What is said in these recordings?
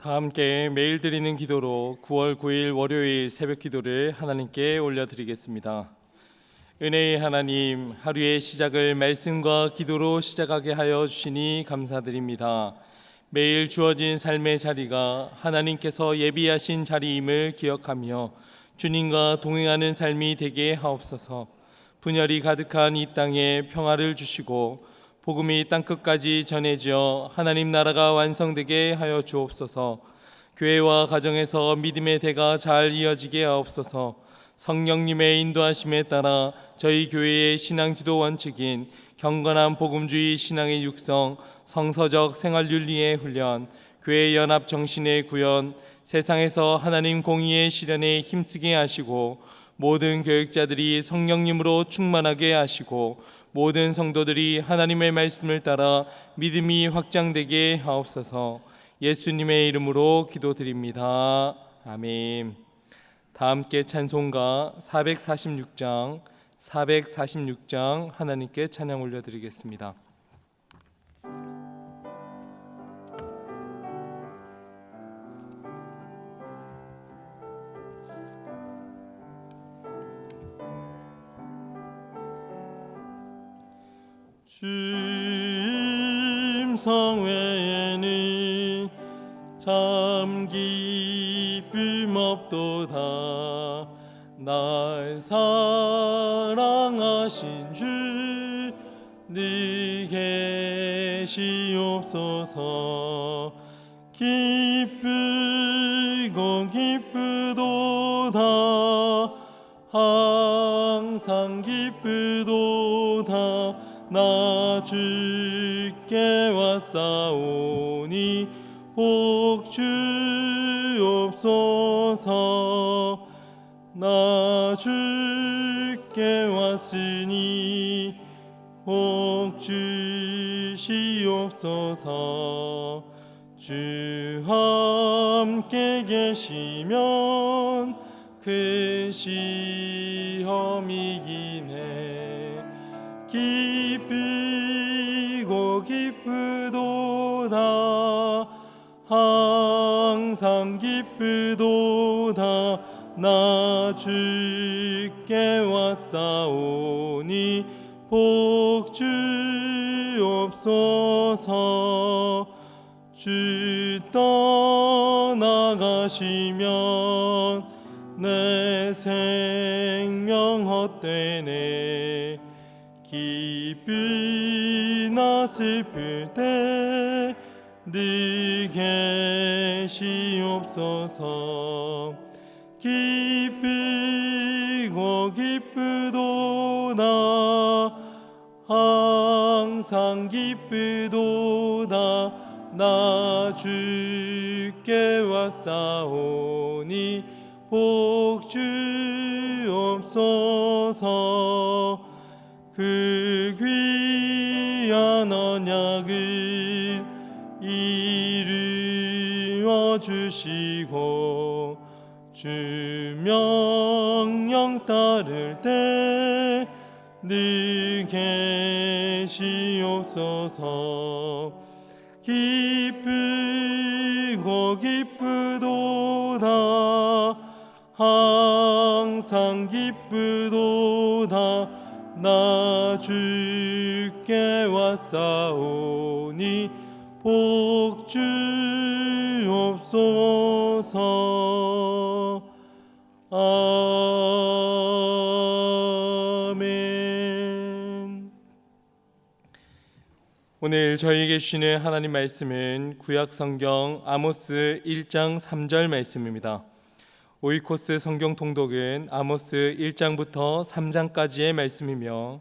다 함께 매일 드리는 기도로 9월 9일 월요일 새벽 기도를 하나님께 올려드리겠습니다. 은혜의 하나님, 하루의 시작을 말씀과 기도로 시작하게 하여 주시니 감사드립니다. 매일 주어진 삶의 자리가 하나님께서 예비하신 자리임을 기억하며 주님과 동행하는 삶이 되게 하옵소서. 분열이 가득한 이 땅에 평화를 주시고 복음이 땅끝까지 전해져 하나님 나라가 완성되게 하여 주옵소서. 교회와 가정에서 믿음의 대가 잘 이어지게 하옵소서. 성령님의 인도하심에 따라 저희 교회의 신앙지도 원칙인 경건한 복음주의 신앙의 육성, 성서적 생활윤리의 훈련, 교회 연합 정신의 구현, 세상에서 하나님 공의의 실현에 힘쓰게 하시고 모든 교육자들이 성령님으로 충만하게 하시고 모든 성도들이 하나님의 말씀을 따라 믿음이 확장되게 하옵소서. 예수님의 이름으로 기도드립니다. 아멘. 다 함께 찬송가 446장 하나님께 찬양 올려드리겠습니다. 주님 성회에는 참 기쁨 없도다. 날 사랑하신 주 늘 계시옵소서. 기쁘고 기쁘도다. 항상 기쁘도다. 나 주께 왔사오니 복 주옵소서. 나 주께 왔으니 복 주시옵소서. 주 함께 계시면 그 시험이 이기네. 기쁘고 기쁘도다. 항상 기쁘도다. 나 주께 왔사오니 복 주옵소서. 주 떠나가시면 내 생명 헛되네. 기쁘나 슬플 때 늘 계시옵소서. 기쁘고 기쁘도다. 항상 기쁘도다. 나 주께 왔사오니 복 주옵소서. 그 귀한 언약을 이루어 주시고 주 명령 따를 때 늘 계시옵소서. 기쁘고 기쁘도다. 항상 기쁘도다. 나 주께 왔사오니 복 주옵소서. 아멘. 오늘 저희에게 주시는 하나님 말씀은 구약성경 아모스 1장 3절 말씀입니다. 오이코스 성경 통독은 아모스 1장부터 3장까지의 말씀이며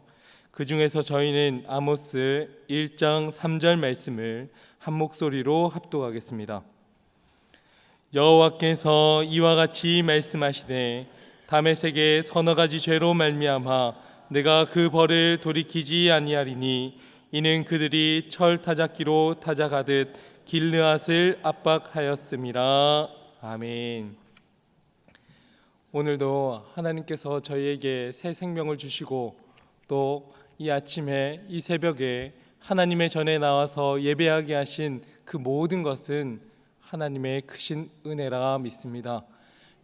그 중에서 저희는 아모스 1장 3절 말씀을 한 목소리로 합독하겠습니다. 여호와께서 이와 같이 말씀하시되 다메섹의 서너 가지 죄로 말미암아 내가 그 벌을 돌이키지 아니하리니 이는 그들이 철 타작기로 타작하듯 길르앗을 압박하였음이라. 아멘. 오늘도 하나님께서 저희에게 새 생명을 주시고 또 이 아침에 이 새벽에 하나님의 전에 나와서 예배하게 하신 그 모든 것은 하나님의 크신 은혜라 믿습니다.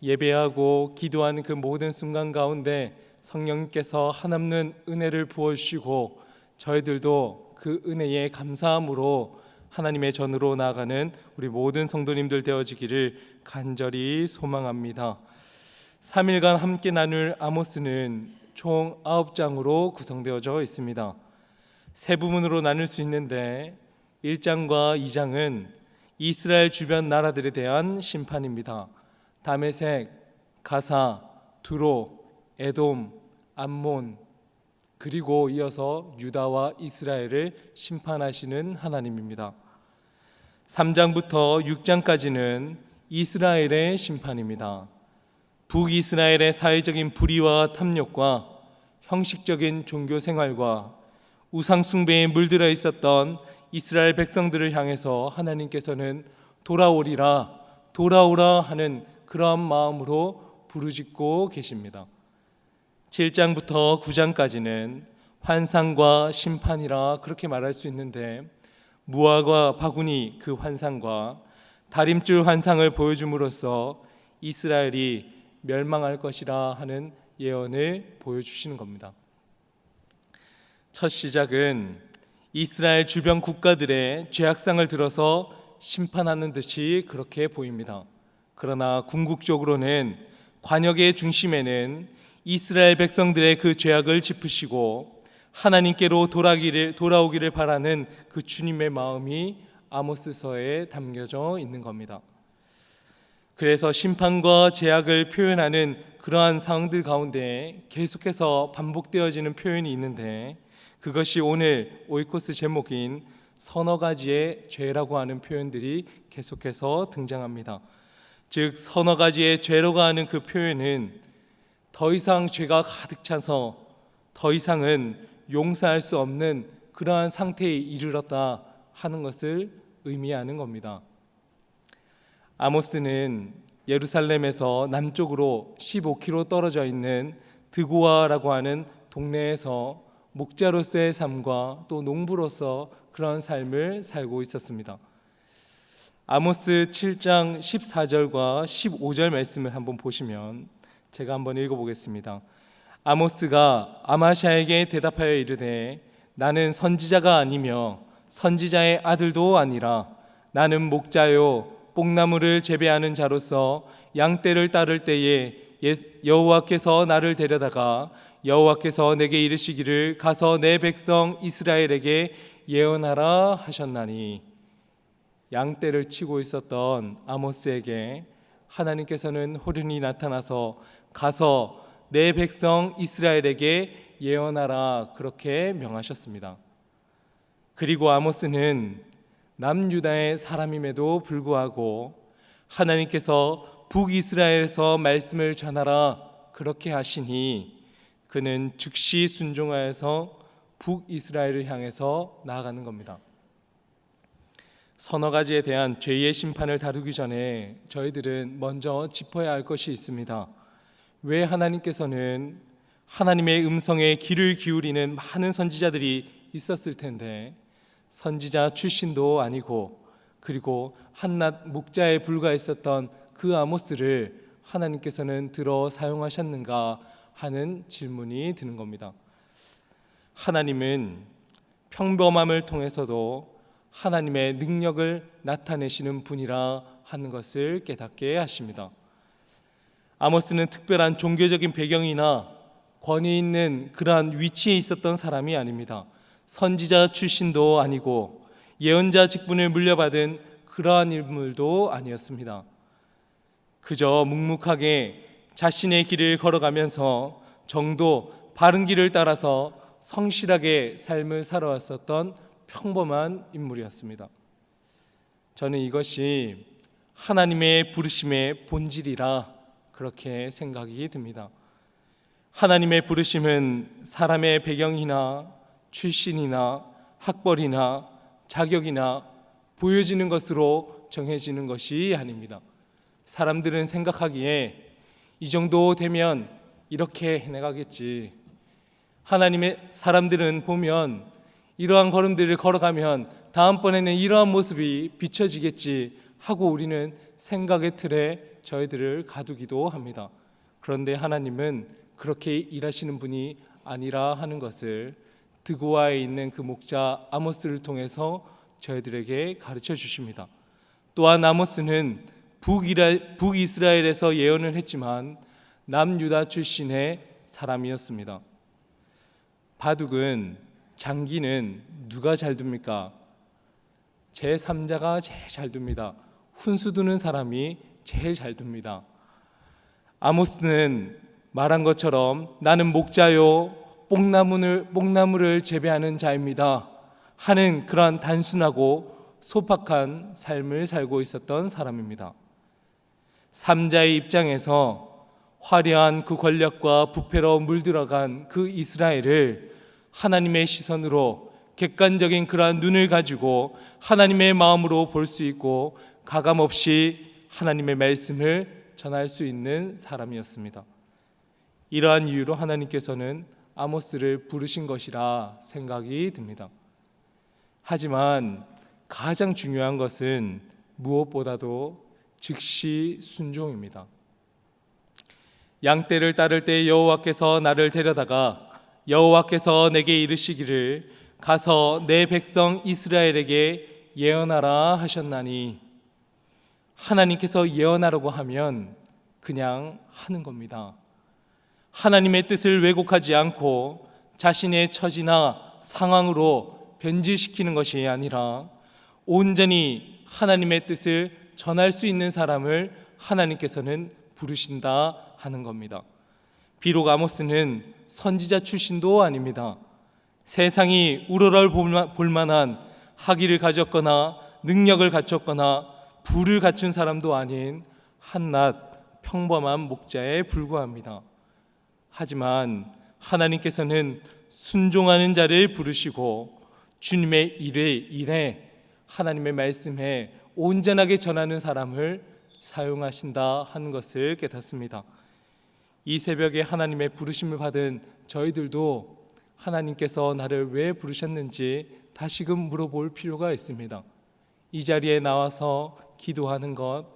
예배하고 기도하는 그 모든 순간 가운데 성령님께서 한없는 은혜를 부어주시고 저희들도 그 은혜에 감사함으로 하나님의 전으로 나아가는 우리 모든 성도님들 되어지기를 간절히 소망합니다. 3일간 함께 나눌 아모스는 총 9장으로 구성되어져 있습니다. 세 부분으로 나눌 수 있는데 1장과 2장은 이스라엘 주변 나라들에 대한 심판입니다. 다메섹, 가사, 두로, 에돔, 암몬, 그리고 이어서 유다와 이스라엘을 심판하시는 하나님입니다. 3장부터 6장까지는 이스라엘의 심판입니다. 북이스라엘의 사회적인 불의와 탐욕과 형식적인 종교 생활과 우상 숭배에 물들어 있었던 이스라엘 백성들을 향해서 하나님께서는 돌아오리라, 돌아오라 하는 그러한 마음으로 부르짖고 계십니다. 7장부터 9장까지는 환상과 심판이라 그렇게 말할 수 있는데, 무화과 바구니 그 환상과 다림줄 환상을 보여줌으로써 이스라엘이 멸망할 것이라 하는 예언을 보여주시는 겁니다. 첫 시작은 이스라엘 주변 국가들의 죄악상을 들어서 심판하는 듯이 그렇게 보입니다. 그러나 궁극적으로는 관역의 중심에는 이스라엘 백성들의 그 죄악을 짚으시고 하나님께로 돌아오기를 바라는 그 주님의 마음이 아모스서에 담겨져 있는 겁니다. 그래서 심판과 죄악을 표현하는 그러한 상황들 가운데 계속해서 반복되어지는 표현이 있는데, 그것이 오늘 오이코스 제목인 서너 가지의 죄라고 하는 표현들이 계속해서 등장합니다. 즉 서너 가지의 죄라고 하는 그 표현은 더 이상 죄가 가득 차서 더 이상은 용서할 수 없는 그러한 상태에 이르렀다 하는 것을 의미하는 겁니다. 아모스는 예루살렘에서 남쪽으로 15km 떨어져 있는 드고아라고 하는 동네에서 목자로서의 삶과 또 농부로서 그런 삶을 살고 있었습니다. 아모스 7장 14절과 15절 말씀을 한번 보시면 제가 한번 읽어보겠습니다. 아모스가 아마샤에게 대답하여 이르되 나는 선지자가 아니며 선지자의 아들도 아니라 나는 목자요 뽕나무를 재배하는 자로서 양떼를 따를 때에 여호와께서 나를 데려다가 여호와께서 내게 이르시기를 가서 내 백성 이스라엘에게 예언하라 하셨나니, 양떼를 치고 있었던 아모스에게 하나님께서는 호련히 나타나서 가서 내 백성 이스라엘에게 예언하라 그렇게 명하셨습니다. 그리고 아모스는 남유다의 사람임에도 불구하고 하나님께서 북이스라엘에서 말씀을 전하라 그렇게 하시니 그는 즉시 순종하여서 북이스라엘을 향해서 나아가는 겁니다. 서너 가지에 대한 죄의 심판을 다루기 전에 저희들은 먼저 짚어야 할 것이 있습니다. 왜 하나님께서는 하나님의 음성에 귀를 기울이는 많은 선지자들이 있었을 텐데 선지자 출신도 아니고 그리고 한낱 목자에 불과했었던 그 아모스를 하나님께서는 들어 사용하셨는가 하는 질문이 드는 겁니다. 하나님은 평범함을 통해서도 하나님의 능력을 나타내시는 분이라 하는 것을 깨닫게 하십니다. 아모스는 특별한 종교적인 배경이나 권위 있는 그러한 위치에 있었던 사람이 아닙니다. 선지자 출신도 아니고 예언자 직분을 물려받은 그러한 인물도 아니었습니다. 그저 묵묵하게 자신의 길을 걸어가면서 정도 바른 길을 따라서 성실하게 삶을 살아왔었던 평범한 인물이었습니다. 저는 이것이 하나님의 부르심의 본질이라 그렇게 생각이 듭니다. 하나님의 부르심은 사람의 배경이나 출신이나 학벌이나 자격이나 보여지는 것으로 정해지는 것이 아닙니다. 사람들은 생각하기에 이 정도 되면 이렇게 해나가겠지, 하나님의 사람들은 보면 이러한 걸음들을 걸어가면 다음번에는 이러한 모습이 비춰지겠지 하고 우리는 생각의 틀에 저희들을 가두기도 합니다. 그런데 하나님은 그렇게 일하시는 분이 아니라 하는 것을 드고아에 있는 그 목자 아모스를 통해서 저희들에게 가르쳐 주십니다. 또한 아모스는 북이스라엘에서 예언을 했지만 남유다 출신의 사람이었습니다. 바둑은 장기는 누가 잘 둡니까? 제3자가 제일 잘 둡니다. 훈수 두는 사람이 제일 잘 둡니다. 아모스는 말한 것처럼 나는 목자요 뽕나무를 재배하는 자입니다 하는 그러한 단순하고 소박한 삶을 살고 있었던 사람입니다. 삼자의 입장에서 화려한 그 권력과 부패로 물들어간 그 이스라엘을 하나님의 시선으로 객관적인 그러한 눈을 가지고 하나님의 마음으로 볼 수 있고 가감없이 하나님의 말씀을 전할 수 있는 사람이었습니다. 이러한 이유로 하나님께서는 아모스를 부르신 것이라 생각이 듭니다. 하지만 가장 중요한 것은 무엇보다도 즉시 순종입니다. 양떼를 따를 때 여호와께서 나를 데려다가 여호와께서 내게 이르시기를 가서 내 백성 이스라엘에게 예언하라 하셨나니, 하나님께서 예언하라고 하면 그냥 하는 겁니다. 하나님의 뜻을 왜곡하지 않고 자신의 처지나 상황으로 변질시키는 것이 아니라 온전히 하나님의 뜻을 전할 수 있는 사람을 하나님께서는 부르신다 하는 겁니다. 비록 아모스는 선지자 출신도 아닙니다. 세상이 우러러 볼 만한 학위를 가졌거나 능력을 갖췄거나 부를 갖춘 사람도 아닌 한낱 평범한 목자에 불과합니다. 하지만 하나님께서는 순종하는 자를 부르시고 주님의 일에 하나님의 말씀에 온전하게 전하는 사람을 사용하신다 하는 것을 깨닫습니다. 이 새벽에 하나님의 부르심을 받은 저희들도 하나님께서 나를 왜 부르셨는지 다시금 물어볼 필요가 있습니다. 이 자리에 나와서 기도하는 것,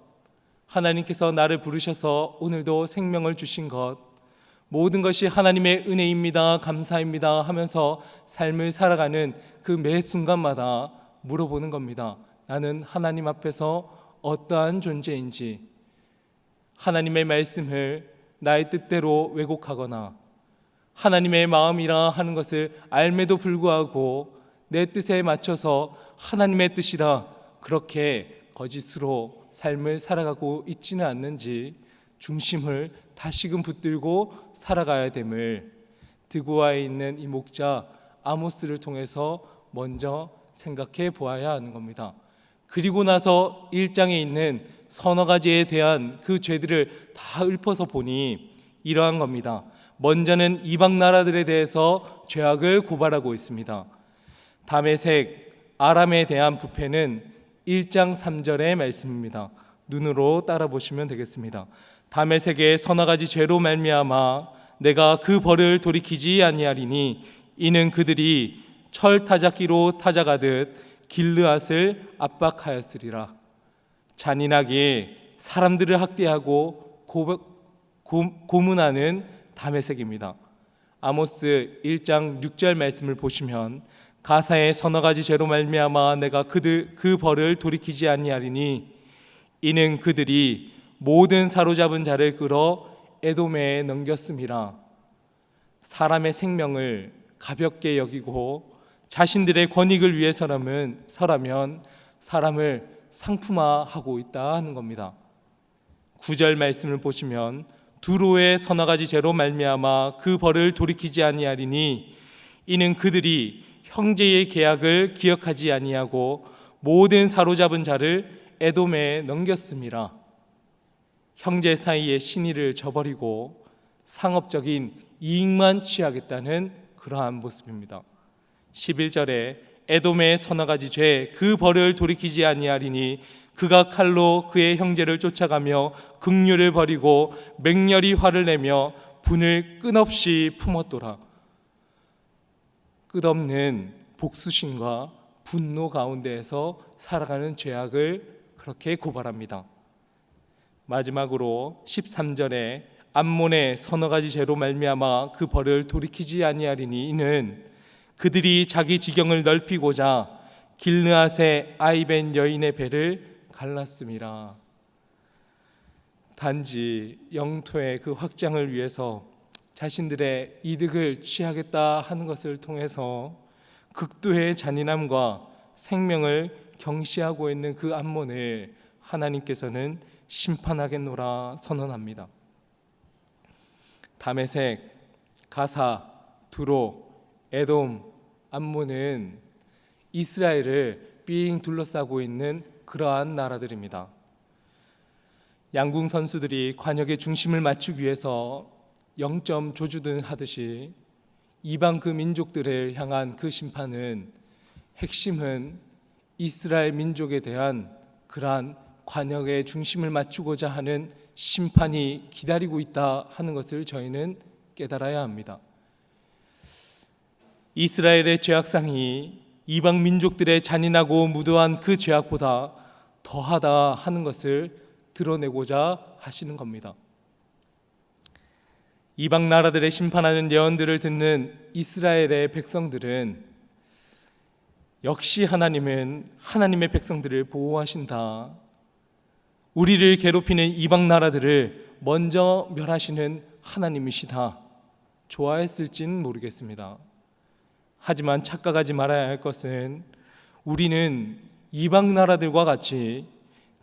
하나님께서 나를 부르셔서 오늘도 생명을 주신 것, 모든 것이 하나님의 은혜입니다, 감사입니다 하면서 삶을 살아가는 그 매 순간마다 물어보는 겁니다. 나는 하나님 앞에서 어떠한 존재인지, 하나님의 말씀을 나의 뜻대로 왜곡하거나 하나님의 마음이라 하는 것을 알매도 불구하고 내 뜻에 맞춰서 하나님의 뜻이라 그렇게 거짓으로 삶을 살아가고 있지는 않는지 중심을 다시금 붙들고 살아가야 됨을 드고아에 있는 이 목자 아모스를 통해서 먼저 생각해 보아야 하는 겁니다. 그리고 나서 1장에 있는 서너 가지에 대한 그 죄들을 다 읊어서 보니 이러한 겁니다. 먼저는 이방 나라들에 대해서 죄악을 고발하고 있습니다. 다메섹, 아람에 대한 부패는 1장 3절의 말씀입니다. 눈으로 따라 보시면 되겠습니다. 다메섹의 서너 가지 죄로 말미암아 내가 그 벌을 돌이키지 아니하리니 이는 그들이 철 타작기로 타작하듯 길르앗을 압박하였으리라. 잔인하게 사람들을 학대하고 고문하는 다메섹입니다. 아모스 1장 6절 말씀을 보시면 가사의 서너 가지 죄로 말미암아 내가 그 벌을 돌이키지 아니하리니 이는 그들이 모든 사로잡은 자를 끌어 에돔에 넘겼음이라. 사람의 생명을 가볍게 여기고 자신들의 권익을 위해서라면 사람을 상품화하고 있다 하는 겁니다. 9절 말씀을 보시면 두로의 서너 가지 죄로 말미암아 그 벌을 돌이키지 아니하리니 이는 그들이 형제의 계약을 기억하지 아니하고 모든 사로잡은 자를 에돔에 넘겼음이라. 형제 사이의 신의를 저버리고 상업적인 이익만 취하겠다는 그러한 모습입니다. 11절에 에돔의 서너 가지 죄 그 벌을 돌이키지 아니하리니 그가 칼로 그의 형제를 쫓아가며 긍휼을 버리고 맹렬히 화를 내며 분을 끝없이 품었도다. 끝없는 복수심과 분노 가운데에서 살아가는 죄악을 그렇게 고발합니다. 마지막으로 13절에 암몬의 서너 가지 죄로 말미암아 그 벌을 돌이키지 아니하리니 이는 그들이 자기 지경을 넓히고자 길르앗의 아이벤 여인의 배를 갈랐음이라. 단지 영토의 그 확장을 위해서 자신들의 이득을 취하겠다 하는 것을 통해서 극도의 잔인함과 생명을 경시하고 있는 그 암몬을 하나님께서는 심판하겠노라 선언합니다. 다메섹, 가사, 두로, 에돔, 암몬은 이스라엘을 삥 둘러싸고 있는 그러한 나라들입니다. 양궁 선수들이 관역의 중심을 맞추기 위해서 0점 조주든 하듯이 이방 그 민족들을 향한 그 심판은 핵심은 이스라엘 민족에 대한 그러한 관역의 중심을 맞추고자 하는 심판이 기다리고 있다 하는 것을 저희는 깨달아야 합니다. 이스라엘의 죄악상이 이방 민족들의 잔인하고 무도한 그 죄악보다 더하다 하는 것을 드러내고자 하시는 겁니다. 이방 나라들의 심판하는 예언들을 듣는 이스라엘의 백성들은 역시 하나님은 하나님의 백성들을 보호하신다. 우리를 괴롭히는 이방 나라들을 먼저 멸하시는 하나님이시다. 좋아했을진 모르겠습니다. 하지만 착각하지 말아야 할 것은 우리는 이방 나라들과 같이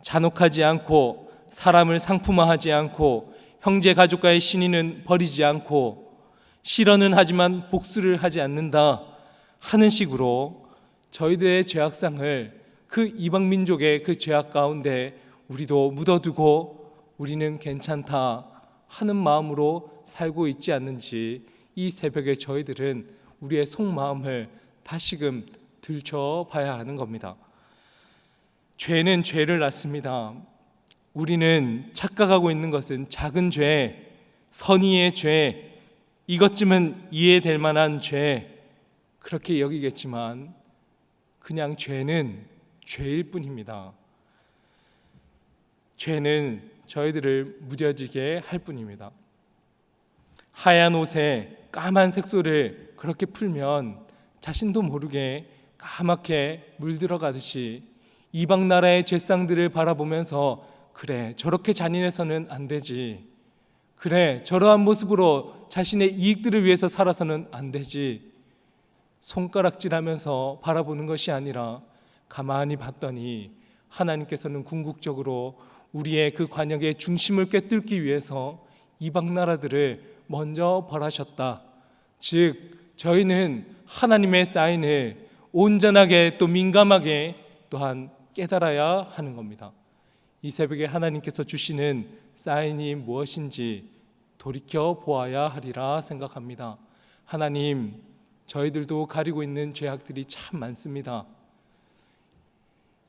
잔혹하지 않고 사람을 상품화하지 않고 형제 가족과의 신의는 버리지 않고 실언은 하지만 복수를 하지 않는다 하는 식으로 저희들의 죄악상을 그 이방 민족의 그 죄악 가운데 우리도 묻어두고 우리는 괜찮다 하는 마음으로 살고 있지 않는지 이 새벽에 저희들은 우리의 속마음을 다시금 들춰봐야 하는 겁니다. 죄는 죄를 낳습니다. 우리는 착각하고 있는 것은 작은 죄, 선의의 죄, 이것쯤은 이해될 만한 죄 그렇게 여기겠지만 그냥 죄는 죄일 뿐입니다. 죄는 저희들을 무뎌지게 할 뿐입니다. 하얀 옷에 까만 색소를 그렇게 풀면 자신도 모르게 까맣게 물들어가듯이 이방 나라의 죄상들을 바라보면서 그래 저렇게 잔인해서는 안 되지, 그래 저러한 모습으로 자신의 이익들을 위해서 살아서는 안 되지 손가락질하면서 바라보는 것이 아니라 가만히 봤더니 하나님께서는 궁극적으로 우리의 그 관역의 중심을 꿰뚫기 위해서 이방 나라들을 먼저 벌하셨다. 즉 저희는 하나님의 사인을 온전하게 또 민감하게 또한 깨달아야 하는 겁니다. 이 새벽에 하나님께서 주시는 사인이 무엇인지 돌이켜 보아야 하리라 생각합니다. 하나님, 저희들도 가리고 있는 죄악들이 참 많습니다.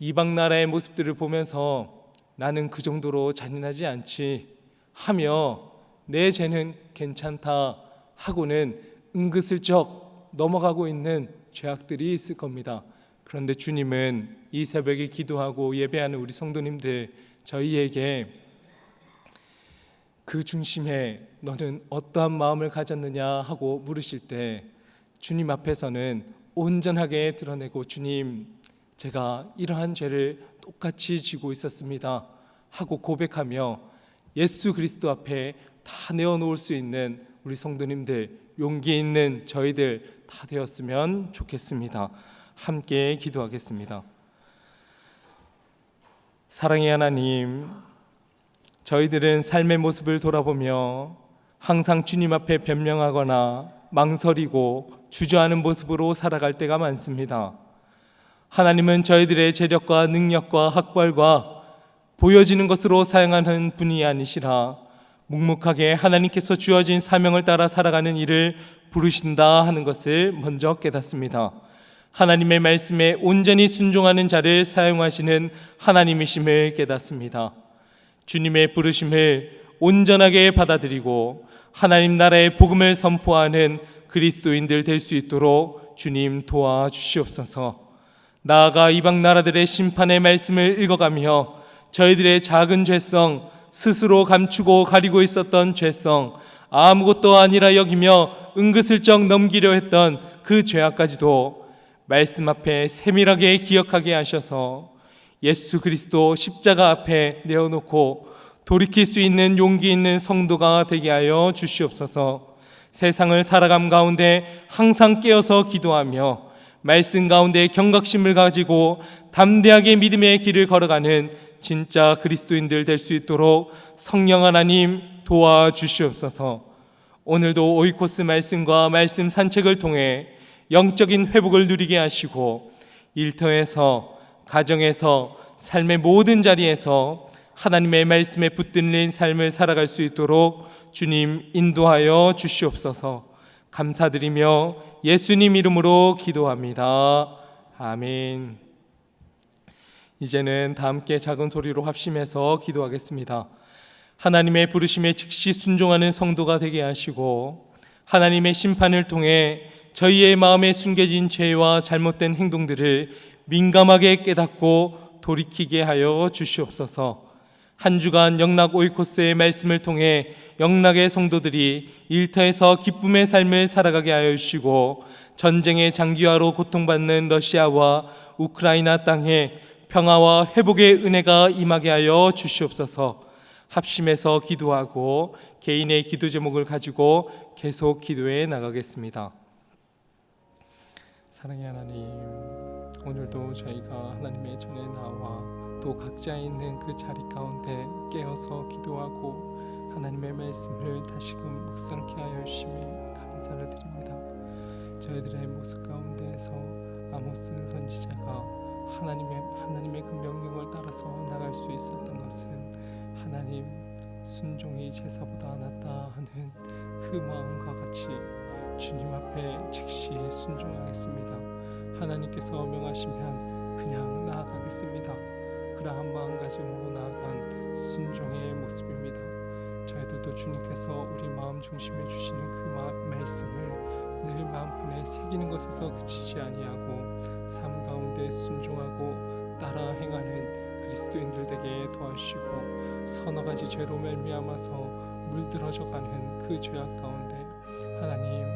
이방 나라의 모습들을 보면서 나는 그 정도로 잔인하지 않지 하며 내 죄는 괜찮다 하고는 은근슬쩍 넘어가고 있는 죄악들이 있을 겁니다. 그런데 주님은 이 새벽에 기도하고 예배하는 우리 성도님들 저희에게 그 중심에 너는 어떠한 마음을 가졌느냐 하고 물으실 때 주님 앞에서는 온전하게 드러내고 주님 제가 이러한 죄를 똑같이 지고 있었습니다 하고 고백하며 예수 그리스도 앞에 다 내어놓을 수 있는 우리 성도님들 용기 있는 저희들 다 되었으면 좋겠습니다. 함께 기도하겠습니다. 사랑의 하나님, 저희들은 삶의 모습을 돌아보며 항상 주님 앞에 변명하거나 망설이고 주저하는 모습으로 살아갈 때가 많습니다. 하나님은 저희들의 재력과 능력과 학벌과 보여지는 것으로 사용하는 분이 아니시라 묵묵하게 하나님께서 주어진 사명을 따라 살아가는 일을 부르신다 하는 것을 먼저 깨닫습니다. 하나님의 말씀에 온전히 순종하는 자를 사용하시는 하나님이심을 깨닫습니다. 주님의 부르심을 온전하게 받아들이고 하나님 나라의 복음을 선포하는 그리스도인들 될 수 있도록 주님 도와주시옵소서. 나아가 이방 나라들의 심판의 말씀을 읽어가며 저희들의 작은 죄성, 스스로 감추고 가리고 있었던 죄성, 아무것도 아니라 여기며 은근슬쩍 넘기려 했던 그 죄악까지도 말씀 앞에 세밀하게 기억하게 하셔서 예수 그리스도 십자가 앞에 내어놓고 돌이킬 수 있는 용기 있는 성도가 되게 하여 주시옵소서. 세상을 살아감 가운데 항상 깨어서 기도하며 말씀 가운데 경각심을 가지고 담대하게 믿음의 길을 걸어가는 진짜 그리스도인들 될 수 있도록 성령 하나님 도와주시옵소서. 오늘도 오이코스 말씀과 말씀 산책을 통해 영적인 회복을 누리게 하시고 일터에서, 가정에서, 삶의 모든 자리에서 하나님의 말씀에 붙들린 삶을 살아갈 수 있도록 주님 인도하여 주시옵소서. 감사드리며 예수님 이름으로 기도합니다. 아멘. 이제는 다 함께 작은 소리로 합심해서 기도하겠습니다. 하나님의 부르심에 즉시 순종하는 성도가 되게 하시고 하나님의 심판을 통해 저희의 마음에 숨겨진 죄와 잘못된 행동들을 민감하게 깨닫고 돌이키게 하여 주시옵소서. 한 주간 영락 오이코스의 말씀을 통해 영락의 성도들이 일터에서 기쁨의 삶을 살아가게 하여 주시고 전쟁의 장기화로 고통받는 러시아와 우크라이나 땅에 평화와 회복의 은혜가 임하게 하여 주시옵소서. 합심해서 기도하고 개인의 기도 제목을 가지고 계속 기도해 나가겠습니다. 사랑의 하나님, 오늘도 저희가 하나님의 전에 나와 또 각자 있는 그 자리 가운데 깨어서 기도하고 하나님의 말씀을 다시금 묵상케 하여 주심에 감사를 드립니다. 저희들의 모습 가운데에서 아모스 선지자가 하나님의 그 명령을 따라서 나갈 수 있었던 것은 하나님 순종이 제사보다 낫다 하는 그 마음과 같이 주님 앞에 즉시 순종하겠습니다. 하나님께서 명하시면 그냥 나아가겠습니다. 그러한 마음가짐으로 나아간 순종의 모습입니다. 저희들도 주님께서 우리 마음 중심에 주시는 그 말씀을 늘 마음편에 새기는 것에서 그치지 아니하고 삶 가운데 순종하고 따라 행하는 그리스도인들 되게 도와주시고 서너 가지 죄로 말미암아서 물들어져가는 그 죄악 가운데 하나님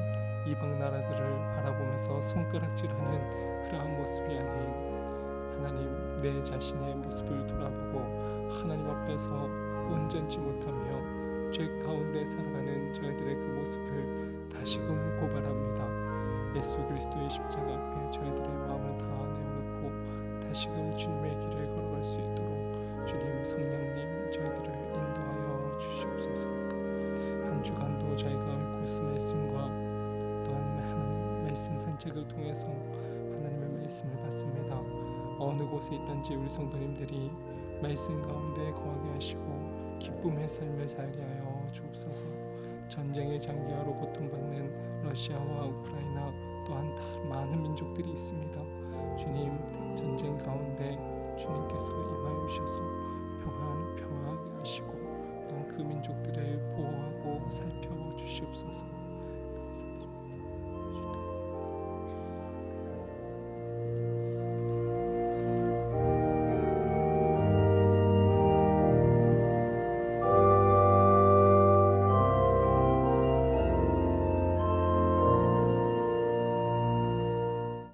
이방 나라들을 바라보면서 손가락질하는 그러한 모습이 아닌 하나님 내 자신의 모습을 돌아보고 하나님 앞에서 온전치 못하며 죄 가운데 살아가는 저희들의 그 모습을 다시금 고발합니다. 예수 그리스도의 십자가 앞에 저희들의 마음을 다 내어놓고 다시금 주님의 길을 걸어갈 수 있도록 주님 성령님 저희들을 인도하여 주시옵소서. 한 주간도 저희가 오이코스 말씀과 또한 하나님 말씀 산책을 통해서 하나님의 말씀을 받습니다. 어느 곳에 있든지 우리 성도님들이 말씀 가운데 거하게 하시고 기쁨의 삶을 살게 하여 주옵소서. 전쟁의 장기화로 고통받는 러시아와 우크라이나 또한 다 많은 민족들이 있습니다. 주님 전쟁 가운데 주님께서 임하여 주셔서 평화하게 하시고 또한 그 민족들을 보호하고 살펴 주시옵소서.